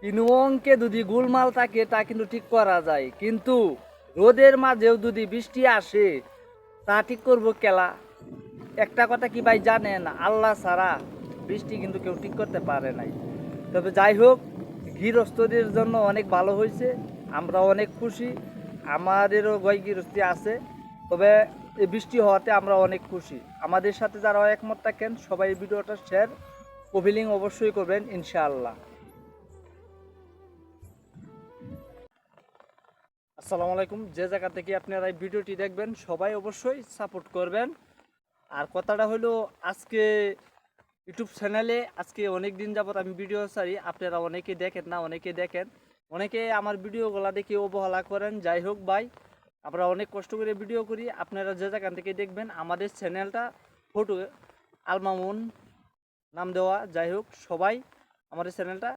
কিন্তু অঙ্কে যদি গোলমাল থাকে তা কিন্তু ঠিক করা যায়, কিন্তু রোদের মাঝেও যদি বৃষ্টি আসে তা ঠিক করবো কেলা? একটা কথা কি ভাই জানেন, আল্লাহ ছাড়া বৃষ্টি কিন্তু কেউ ঠিক করতে পারে নাই। তবে যাই হোক, গৃহস্থদের জন্য অনেক ভালো হয়েছে, আমরা অনেক খুশি, আমাদেরও গৃহস্থী আছে। তবে এই বৃষ্টি হওয়াতে আমরা অনেক খুশি। আমাদের সাথে যারা একমত থাকেন সবাই ভিডিওটা শেয়ার কপিলিং অবশ্যই করবেন ইনশাআল্লাহ। আসসালামু আলাইকুম, যে জায়গা থেকে আপনারা এই ভিডিওটি দেখবেন সবাই অবশ্যই সাপোর্ট করবেন। আর কথাটা হলো, আজকে ইউটিউব চ্যানেলে আজকে অনেক দিন যাবত আমি ভিডিও ছাড়ি, আপনারা অনেকে দেখেন না, অনেকে দেখেন, অনেকে আমার ভিডিওগুলো দেখে অবহেলা করেন। যাই হোক ভাই, আমরা অনেক কষ্ট করে ভিডিও করি, আপনারা যে জায়গা থেকে দেখবেন আমাদের চ্যানেলটা ফটো আল মামুন নাম দেওয়া। যাই হোক, সবাই আমাদের চ্যানেলটা